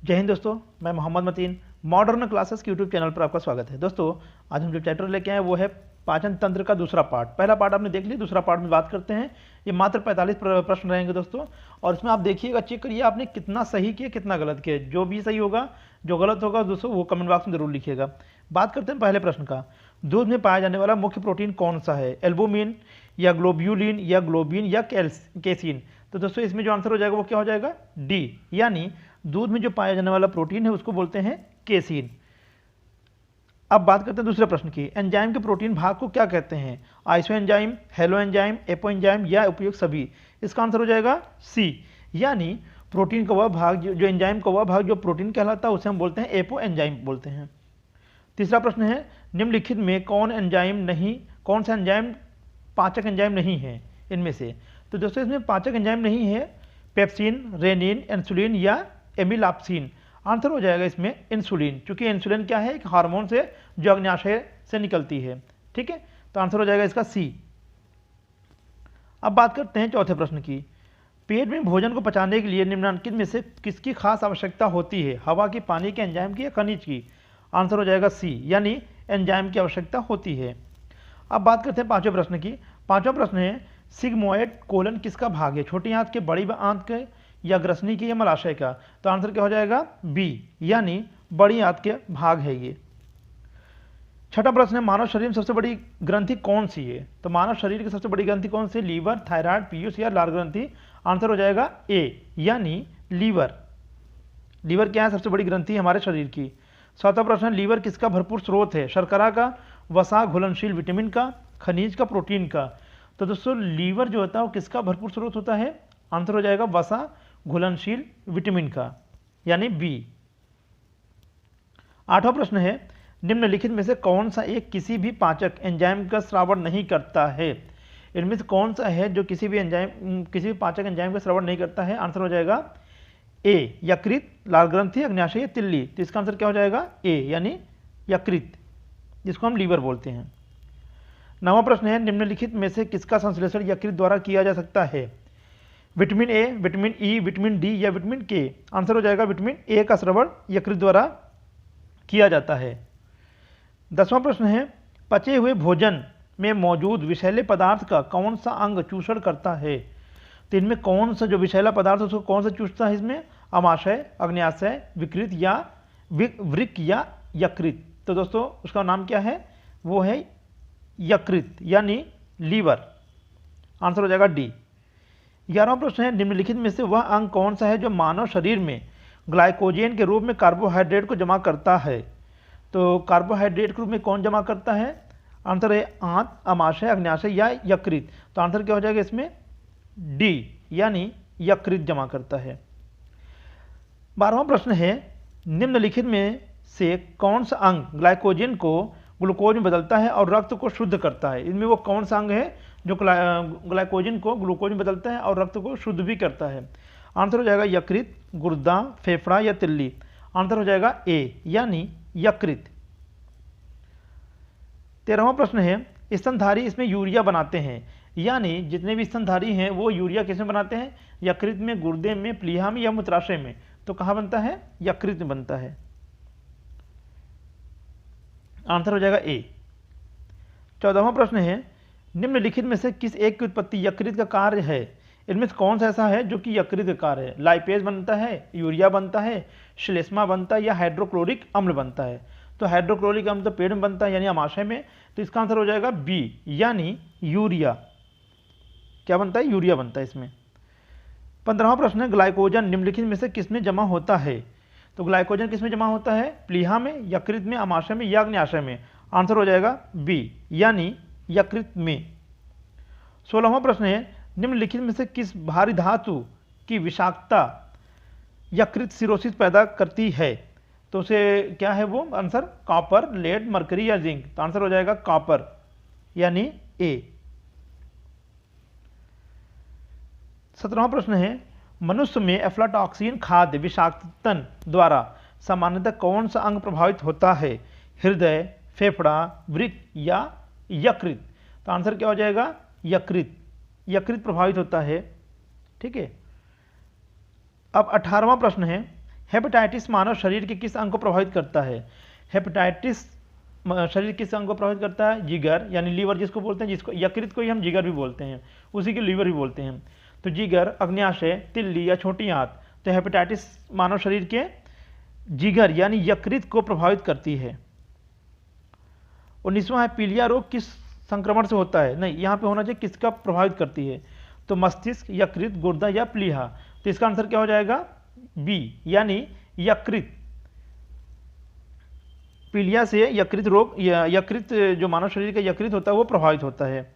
जय हिंद दोस्तों, मैं मोहम्मद मतीन मॉडर्न क्लासेस के यूट्यूब चैनल पर आपका स्वागत है। दोस्तों आज हम जो चैप्टर लेके आए वो है पाचन तंत्र का दूसरा पार्ट। पहला पार्ट आपने देख लिया, दूसरा पार्ट में बात करते हैं। ये मात्र 45 प्रश्न रहेंगे दोस्तों, और इसमें आप देखिएगा, चेक करिए आपने कितना सही किया कितना गलत किया। जो भी सही होगा, जो गलत होगा दोस्तों वो कमेंट बॉक्स में जरूर लिखिएगा। बात करते हैं पहले प्रश्न का। दूध में पाया जाने वाला मुख्य प्रोटीन कौन सा है? एल्बुमिन या ग्लोब्यूलिन या ग्लोबिन या केसिन? तो दोस्तों इसमें जो आंसर हो जाएगा वो क्या हो जाएगा? डी, यानी दूध में जो पाया जाने वाला प्रोटीन है उसको बोलते हैं केसिन। अब बात करते हैं दूसरे प्रश्न की। एंजाइम के प्रोटीन भाग को क्या कहते हैं? Iso enzyme, hello enzyme, apo enzyme या उपयुक्त सभी? इसका आंसर हो जाएगा सी, यानी प्रोटीन का वह भाग जो एंजाइम का वह भाग जो प्रोटीन कहलाता है उसे हम बोलते हैं एपो एंजाइम बोलते हैं। तीसरा प्रश्न है, निम्नलिखित में कौन सा एंजाइम पाचक एंजाइम नहीं है इनमें से? तो दोस्तों इसमें पाचक एंजाइम नहीं है पेप्सिन, रेनिन, इंसुलिन या एमिलाप्सिन। आंसर हो जाएगा इसमें इंसुलिन, क्योंकि इंसुलिन क्या है? एक हार्मोन से जो अग्न्याशय से निकलती है। ठीक है, तो आंसर हो जाएगा इसका सी। अब बात करते हैं चौथे प्रश्न की। पेट में भोजन को पचाने के लिए निम्नलिखित में से किसकी खास आवश्यकता होती है? हवा की, पानी के, एंजाइम की या खनिज की? आंसर हो जाएगा सी, यानी एंजाइम की आवश्यकता होती है। अब बात करते हैं पांचवें प्रश्न की। पांचवा प्रश्न है, सिग्मोइड कोलन किसका भाग है? छोटी आंत के, बड़ी आंत के या ग्रसनी की या मलाशय का? तो आंसर क्या हो जाएगा? बी, यानी बड़ी आंत के भाग है ये। छठा प्रश्न है, मानव शरीर में सबसे बड़ी ग्रंथि कौन सी है? तो मानव शरीर की सबसे बड़ी ग्रंथि कौन सी? लीवर, थायराइड, पीयूष या लार ग्रंथि? आंसर हो जाएगा ए, यानी लीवर। लीवर क्या है? सबसे बड़ी ग्रंथि हमारे शरीर की। सातवां प्रश्न, लीवर किसका भरपूर स्रोत है? शर्करा का, वसा, घुलनशील विटामिन का, खनिज का, प्रोटीन का? तो दोस्तों लीवर जो होता है वो किसका भरपूर स्रोत होता है? आंसर हो जाएगा वसा, घुलनशील विटामिन का, यानी बी। आठवां प्रश्न है, निम्नलिखित में से कौन सा एक किसी भी पाचक एंजाइम का स्रावण नहीं करता है? इनमें से कौन सा है जो किसी भी पाचक एंजाइम का स्रावण नहीं करता है? आंसर हो जाएगा ए, यकृत, लाल ग्रंथि, अग्न्याशय या तिल्ली? तो इसका आंसर क्या हो जाएगा? ए, यानी यकृत, जिसको हम लीवर बोलते हैं। नौवां प्रश्न है, निम्नलिखित में से किसका संश्लेषण यकृत द्वारा किया जा सकता है? Vitamin A, vitamin E, vitamin D या विटामिन के? आंसर हो जाएगा विटामिन ए का स्रावण यकृत द्वारा किया जाता है। 10वां प्रश्न है, पचे हुए भोजन में मौजूद विषैले पदार्थ का कौन सा अंग चूषण करता है? तो इनमें कौन सा जो विषैला पदार्थ है उसको कौन सा चूसता है? इसमें अमाशय, अग्न्याशय, विकृत या वृक्क या यकृत? तो दोस्तों उसका नाम क्या है? वो है यकृत, यानी लीवर। आंसर हो जाएगा डी। 11वां प्रश्न है, निम्नलिखित में से वह अंग कौन सा है जो मानव शरीर में ग्लाइकोजन के रूप में कार्बोहाइड्रेट को जमा करता है? तो कार्बोहाइड्रेट के रूप में कौन जमा करता है? आंसर है आंत, अमाशय, अग्न्याशय या यकृत? तो आंसर क्या हो जाएगा इसमें? डी, यानी यकृत जमा करता है। 12वां प्रश्न है, निम्नलिखित में से कौन सा अंग ग्लाइकोजन को ग्लूकोज में बदलता है और रक्त को शुद्ध करता है? इनमें वो कौन सा अंग है जो ग्लाइकोजन को ग्लूकोज में बदलता है और रक्त को शुद्ध भी करता है? आंसर हो जाएगा यकृत, गुर्दा, फेफड़ा या तिल्ली? आंसर हो जाएगा ए, यानी यकृत। 13वां प्रश्न है, स्तनधारी इसमें यूरिया बनाते हैं, यानी जितने भी स्तनधारी हैं वो यूरिया किसमें बनाते हैं? यकृत में, गुर्दे में, प्लीहा में या मूत्राशय में? तो कहाँ बनता है? यकृत में बनता है। आंसर हो जाएगा ए। 14वां प्रश्न है, निम्नलिखित में से किस एक की उत्पत्ति यकृत का कार्य है? इनमें से कौन सा ऐसा है जो कि यकृत का कार्य है? लाइपेज बनता है, यूरिया बनता है, श्लेष्मा बनता है या हाइड्रोक्लोरिक अम्ल बनता है? तो हाइड्रोक्लोरिक अम्ल तो पेट में बनता है, यानी अमाशय में। तो इसका आंसर हो जाएगा बी, यानी यूरिया। क्या बनता है? यूरिया बनता है इसमें। 15वां प्रश्न है, ग्लाइकोजन निम्नलिखित में से किसमें जमा होता है? तो ग्लाइकोजन किसमें जमा होता है? प्लीहा में, यकृत में, अमाशय में या अग्न्याशय में? आंसर हो जाएगा बी, यानी यकृत में। 16वां प्रश्न है, निम्नलिखित में से किस भारी धातु की विषाक्तता यकृत सिरोसिस पैदा करती है? तो उसे क्या है वो? आंसर कॉपर, लेड, मरकरी या जिंक? तो आंसर हो जाएगा कॉपर, यानी ए। 17वां प्रश्न है, मनुष्य में एफ्लाटॉक्सिन खाद्य विषाक्तन द्वारा सामान्यतः कौन सा अंग प्रभावित होता है? हृदय, फेफड़ा, वृक्क या यकृत? तो आंसर क्या हो जाएगा? यकृत। यकृत प्रभावित होता है। ठीक है। अब 18वां प्रश्न है, हेपेटाइटिस मानव शरीर के किस अंग को प्रभावित करता है? हेपेटाइटिस शरीर किस अंग को प्रभावित करता है? जिगर यानी लीवर जिसको बोलते हैं, जिसको यकृत को ही हम जिगर भी बोलते हैं, उसी के लीवर भी बोलते हैं। तो जिगर, अग्न्याशय, तिल्ली या छोटी आंत। तो हेपेटाइटिस मानव शरीर के जिगर यानी यकृत को प्रभावित करती है। 19वां है पीलिया रोग किस संक्रमण से होता है? नहीं, यहाँ पे होना चाहिए किसका प्रभावित करती है। तो मस्तिष्क, यकृत, गुर्दा या प्लीहा। तो इसका आंसर क्या हो जाएगा? बी यानी यकृत। पीलिया से यकृत रोग, यकृत जो मानव शरीर का यकृत होता है वो प्रभावित होता है।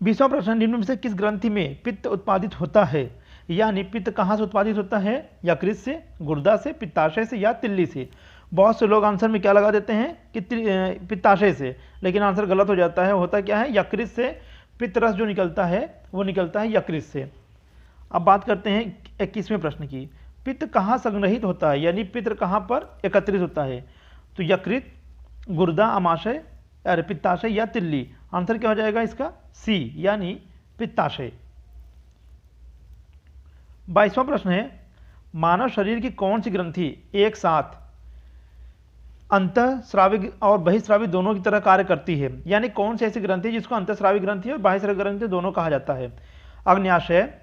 20वां प्रश्न, निम्न में से किस ग्रंथि में पित्त उत्पादित होता है? यानी पित्त कहाँ से उत्पादित होता है? यकृत से, गुर्दा से, पित्ताशय से या तिल्ली से। बहुत से लोग आंसर में क्या लगा देते हैं कि पित्ताशय से, लेकिन आंसर गलत हो जाता है। होता क्या है? यकृत से पित्त रस जो निकलता है वो निकलता है यकृत से। अब बात करते हैं 21वें प्रश्न की। पित्त कहाँ संग्रहित होता है? यानी पित्त कहाँ पर एकत्रित होता है? तो यकृत, गुर्दा, अमाशय, अरे पित्ताशय या तिल्ली। आंसर क्या हो जाएगा इसका? सी यानी पित्ताशय। 22वां प्रश्न है, मानव शरीर की कौन सी ग्रंथि एक साथ अंतःस्रावी और बहिःस्रावी दोनों की तरह कार्य करती है? यानी कौन सी ऐसी ग्रंथि जिसको अंतःस्रावी ग्रंथि और बाह्यस्रावी ग्रंथि दोनों कहा जाता है? अग्न्याशय,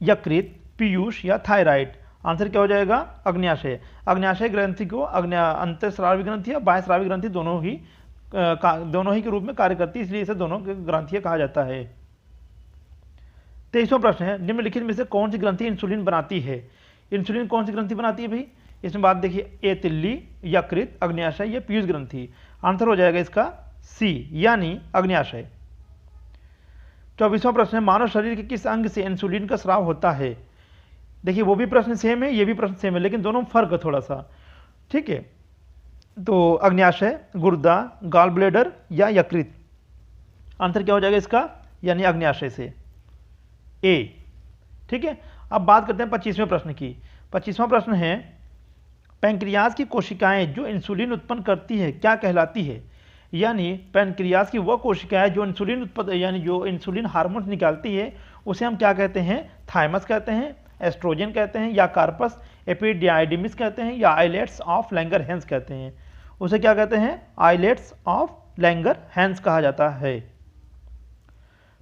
यकृत, पीयूष या थायराइड। आंसर क्या हो जाएगा? अग्न्याशय। अग्न्याशय ग्रंथि को अंतःस्रावी ग्रंथि और बाह्यस्रावी ग्रंथि दोनों ही के रूप में कार्य करती है, इसलिए इसे दोनों ग्रंथियां कहा जाता है। 23वां प्रश्न है, निम्नलिखित में से कौन सी ग्रंथि इंसुलिन बनाती है? इंसुलिन कौन सी ग्रंथि बनाती है भाई? इसमें बात देखिए, ए तिल्ली, यकृत, अग्न्याशय या पीयूष ग्रंथि। आंसर हो जाएगा इसका सी यानी अग्न्याशय। 24वां प्रश्न है, मानव शरीर के किस अंग से इंसुलिन का स्राव होता है? देखिए वो भी प्रश्न सेम है, ये भी प्रश्न सेम है, लेकिन दोनों में फर्क है थोड़ा सा। ठीक है, तो अग्न्याशय, गुर्दा, गॉल ब्लैडर या यकृत। आंसर क्या हो जाएगा इसका? यानी अग्न्याशय से, ए। ठीक है, अब बात करते हैं 25वें प्रश्न की। 25वां प्रश्न है, पैंक्रियाज की कोशिकाएं जो इंसुलिन उत्पन्न करती है क्या कहलाती है? यानी पैंक्रियाज की वह कोशिकाएं जो इंसुलिन उत्पन्न यानी जो इंसुलिन हार्मोन निकालती है उसे हम क्या कहते हैं? थाइमस कहते हैं, एस्ट्रोजन कहते हैं या कार्पस एपिडाइडिमिस कहते हैं या आइलेट्स ऑफ लैंगरहैंस कहते हैं। उसे क्या कहते हैं? आइलेट्स ऑफ लैंगरहैंस कहा जाता है।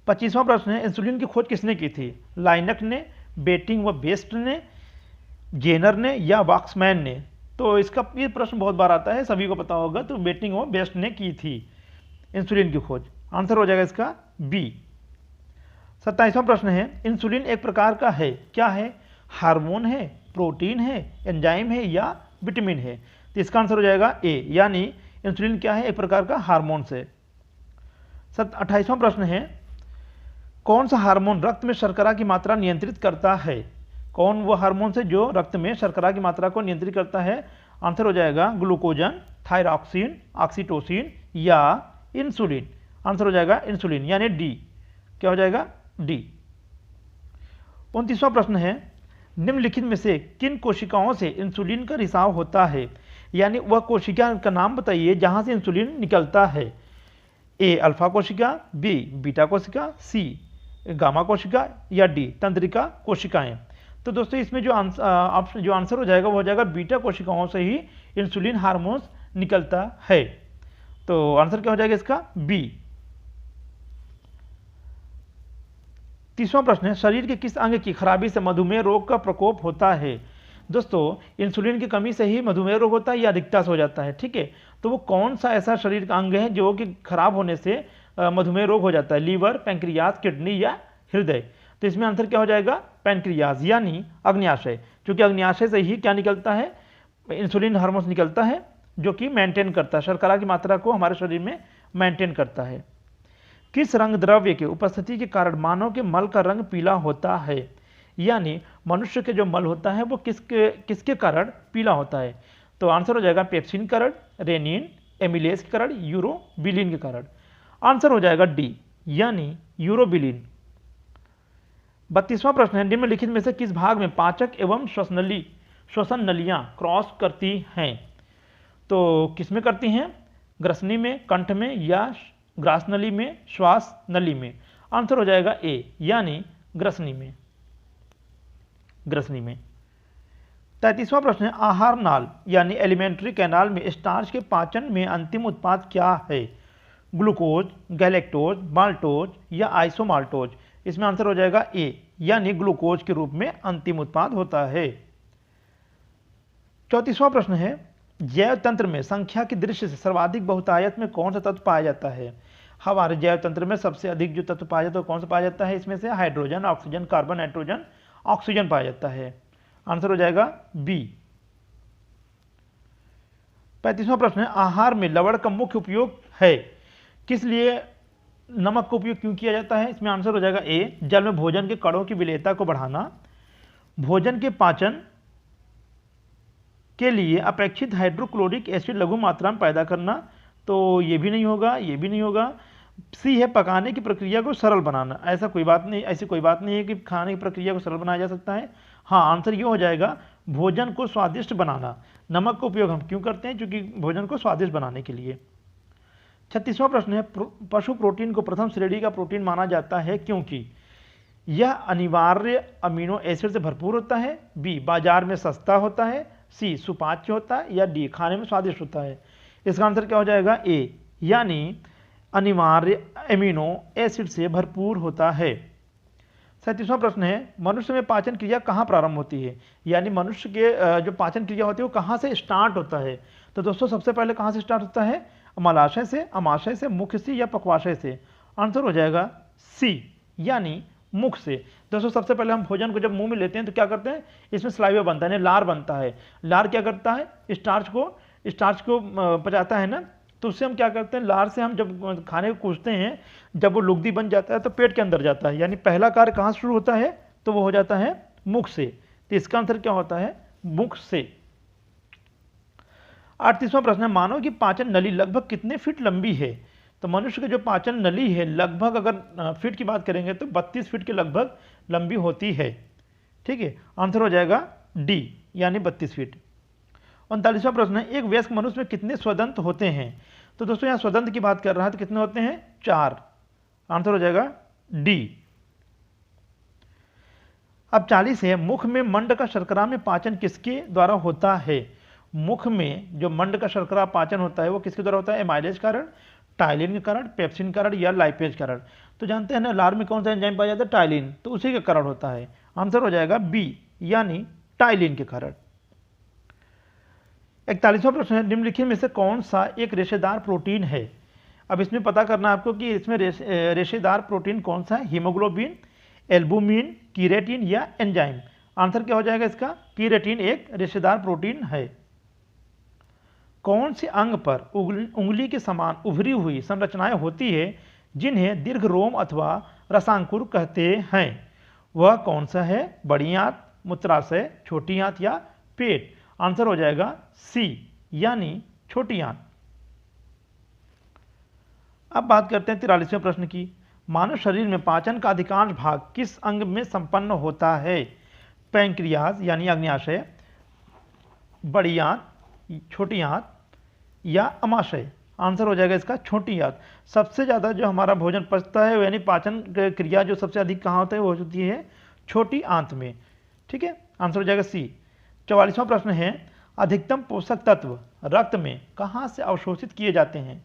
25वां प्रश्न है, इंसुलिन की खोज किसने की थी? लाइनक ने, बेटिंग व बेस्ट ने, जेनर ने या वॉक्समैन ने। तो इसका ये प्रश्न बहुत बार आता है, सभी को पता होगा। तो बेटिंग व बेस्ट ने की थी इंसुलिन की खोज। आंसर हो जाएगा इसका बी। 27वां प्रश्न है, इंसुलिन एक प्रकार का है, क्या है? हार्मोन है, प्रोटीन है, एंजाइम है या विटामिन है। तो इसका आंसर हो जाएगा ए यानी इंसुलिन क्या है? एक प्रकार का हार्मोन से। 28वां प्रश्न है, कौन सा हार्मोन रक्त में शर्करा की मात्रा नियंत्रित करता है? कौन वो हार्मोन से जो रक्त में शर्करा की मात्रा को नियंत्रित करता है? आंसर हो जाएगा ग्लूकोजन, थायरॉक्सिन, ऑक्सीटोसिन या इंसुलिन। आंसर हो जाएगा इंसुलिन यानी डी। क्या हो जाएगा? डी। 29वां प्रश्न है, निम्नलिखित में से किन कोशिकाओं से इंसुलिन का रिसाव होता है? यानी वह कोशिका का नाम बताइए जहां से इंसुलिन निकलता है। ए अल्फा कोशिका, बी बीटा कोशिका, सी गामा कोशिका या डी तंत्रिका कोशिकाएं। तो दोस्तों इसमें जो आंसर हो जाएगा वो हो जाएगा बीटा कोशिकाओं से ही इंसुलिन हार्मोन निकलता है। तो आंसर क्या हो जाएगा इसका? बी। 30वां प्रश्न है, शरीर के किस अंग की खराबी से मधुमेह रोग का प्रकोप होता है? दोस्तों इंसुलिन की कमी से ही मधुमेह रोग होता है या अधिकता से हो जाता है। ठीक है, तो वो कौन सा ऐसा शरीर का अंग है जो कि खराब होने से मधुमेह रोग हो जाता है? लीवर, पैंक्रियाज, किडनी या हृदय। तो इसमें आंसर क्या हो जाएगा? पैंक्रियाज यानी अग्न्याशय, क्योंकि अग्न्याशय से ही क्या निकलता है? इंसुलिन हार्मोन निकलता है जो कि मेंटेन करता है शर्करा की मात्रा को हमारे शरीर में मेंटेन करता है। किस रंग द्रव्य के उपस्थिति के कारण मानव के मल का रंग पीला होता है? यानी मनुष्य के जो मल होता है वो किसके कारण पीला होता है? तो आंसर हो जाएगा पेप्सिन कारण, रेनिन, एमिलेज के कारण, यूरोबिलिन के कारण। आंसर हो जाएगा डी यानी यूरोबिलिन। 32वां प्रश्न है, निम्नलिखित में से किस भाग में पाचक एवं श्वसन नलियां क्रॉस करती हैं? तो किसमें करती हैं? ग्रसनी में, कंठ में या ग्रास नली में, श्वास नली में। आंसर हो जाएगा ए यानी ग्रसनी में। 33वां प्रश्न है, आहार नाल यानी एलिमेंट्री कैनाल में स्टार्च के पाचन में अंतिम उत्पाद क्या है? ग्लूकोज, गैलेक्टोज, माल्टोज या आइसोमाल्टोज? इसमें आंसर हो जाएगा ए, यानी ग्लूकोज के रूप में अंतिम उत्पाद होता है। 34वां प्रश्न है, जैव तंत्र में संख्या की दृष्टि से सर्वाधिक बहुतायत में कौन सा तत्व पाया जाता है? हमारे जैव तंत्र में सबसे अधिक जो तत्व पाया जाता है कौन सा पाया जाता है? इसमें से hydrogen, oxygen, carbon, nitrogen, oxygen पाया जाता है। आंसर हो जाएगा बी। 35वां प्रश्न है, आहार में लवण का मुख्य उपयोग है, किस लिए नमक का उपयोग क्यों किया जाता है? इसमें आंसर हो जाएगा ए, जल में भोजन के कणों की विलेयता को बढ़ाना, भोजन के पाचन के लिए अपेक्षित हाइड्रोक्लोरिक एसिड लघु मात्रा में पैदा करना, तो ये भी नहीं होगा, ये भी नहीं होगा। सी है, पकाने की प्रक्रिया को सरल बनाना। ऐसी कोई बात नहीं है कि खाने की प्रक्रिया को सरल बनाया जा सकता है। हाँ, आंसर ये हो जाएगा, भोजन को स्वादिष्ट बनाना। नमक का उपयोग हम क्यों करते हैं? क्योंकि भोजन को स्वादिष्ट बनाने के लिए। 36वां प्रश्न है, पशु प्रोटीन को प्रथम श्रेणी का प्रोटीन माना जाता है क्योंकि यह अनिवार्य अमीनो एसिड से भरपूर होता है, बी बाजार में सस्ता होता है, सी सुपाच्य होता है या डी खाने में स्वादिष्ट होता है? इसका आंसर क्या हो जाएगा? ए, यानी अनिवार्य अमीनो एसिड से भरपूर होता है। 37वां प्रश्न है, मनुष्य में पाचन क्रिया कहाँ प्रारंभ होती है? यानी मनुष्य के जो पाचन क्रिया होती है वो कहाँ से स्टार्ट होता है? तो दोस्तों सबसे पहले कहाँ से स्टार्ट होता है? मलाशय से, अमाशय से, मुख से या पक्वाशय से? आंसर हो जाएगा सी, यानी मुख से। दोस्तों सबसे पहले हम भोजन को जब मुंह में लेते हैं तो क्या करते हैं? इसमें सलाइवा बनता है, लार बनता है। लार क्या करता है? स्टार्च को पचाता है ना, तो उससे हम क्या करते हैं? लार से हम जब खाने को कूचते हैं, जब वो लुगदी बन जाता है तो पेट के अंदर जाता है, यानी पहला कार्य कहाँ शुरू होता है? तो वो हो जाता है मुख से। तो इसका आंसर क्या होता है? मुख से। 38वां प्रश्न है, मानव की पाचन नली लगभग कितने फीट लंबी है? तो मनुष्य की जो पाचन नली है लगभग, अगर फीट की बात करेंगे तो 32 फीट के लगभग लंबी होती है। ठीक है, आंसर हो जाएगा डी, यानी 32 फीट। 39वां प्रश्न है, एक वयस्क मनुष्य में कितने स्वदंत होते हैं? तो दोस्तों यहाँ स्वदंत की बात कर रहा है तो कितने होते हैं? 4। आंसर हो जाएगा डी। अब 40 है, मुख में मंड का शर्करा में पाचन किसके द्वारा होता है? मुख में जो मंड का शर्करा पाचन होता है वो किसके द्वारा होता है? एमाइलेज कारण, टाइलिन के कारण, पेप्सिन कारण या लाइपेज कारण? तो जानते हैं ना, लार में कौन सा एंजाइम पाया जाता है? टाइलिन, तो उसी के कारण होता है। आंसर हो जाएगा बी, यानी टाइलिन के कारण। 41वां प्रश्न है, निम्नलिखित में से कौन सा एक रेशेदार प्रोटीन है? अब इसमें पता करना है आपको कि इसमें रेशेदार प्रोटीन कौन सा है? हीमोग्लोबिन, एल्बुमिन, कीरेटिन या एंजाइम? आंसर क्या हो जाएगा इसका? कीरेटिन एक रेशेदार प्रोटीन है। कौन से अंग पर उंगली के समान उभरी हुई संरचनाएं होती है जिन्हें दीर्घ रोम अथवा रसांकुर कहते हैं? वह कौन सा है? बड़ी आंत, मूत्राशय, छोटी आंत या पेट? आंसर हो जाएगा सी, यानी छोटी आंत। अब बात करते हैं 43वें प्रश्न की। मानव शरीर में पाचन का अधिकांश भाग किस अंग में संपन्न होता है? पैंक्रियाज यानी अग्न्याशय, बड़ी आंत, छोटी आंत या अमाशय? आंसर हो जाएगा इसका छोटी आंत। सबसे ज़्यादा जो हमारा भोजन पचता है यानी पाचन क्रिया जो सबसे अधिक कहाँ होता है वो होती है छोटी आंत में। ठीक है, आंसर हो जाएगा सी। 44वां प्रश्न है, अधिकतम पोषक तत्व रक्त में कहाँ से अवशोषित किए जाते हैं?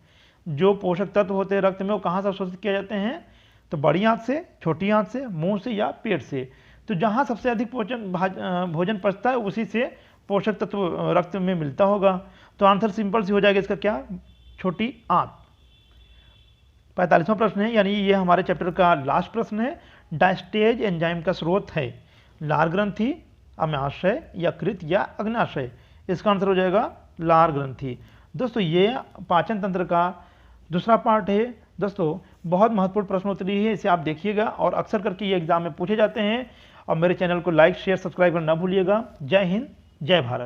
जो पोषक तत्व होते हैं रक्त में वो कहाँ से अवशोषित किए जाते हैं? तो बड़ी आंत से, छोटी आंत से, मुंह से या पेट से? तो जहाँ सबसे अधिक भोजन पचता है उसी से पोषक तत्व रक्त में मिलता होगा। तो आंसर सिंपल सी हो जाएगा इसका क्या? छोटी आंत। 45वां प्रश्न है, यानी ये हमारे चैप्टर का लास्ट प्रश्न है। डायस्टेज एंजाइम का स्रोत है लार ग्रंथि, अमाशय, यकृत या अग्न्याशय? इसका आंसर हो जाएगा लार ग्रंथि। दोस्तों ये पाचन तंत्र का दूसरा पार्ट है। दोस्तों बहुत महत्वपूर्ण प्रश्नोत्तरी है, इसे आप देखिएगा और अक्सर करके ये एग्जाम में पूछे जाते हैं। और मेरे चैनल को लाइक, शेयर, सब्सक्राइब करना ना भूलिएगा। जय हिंद, जय भारत।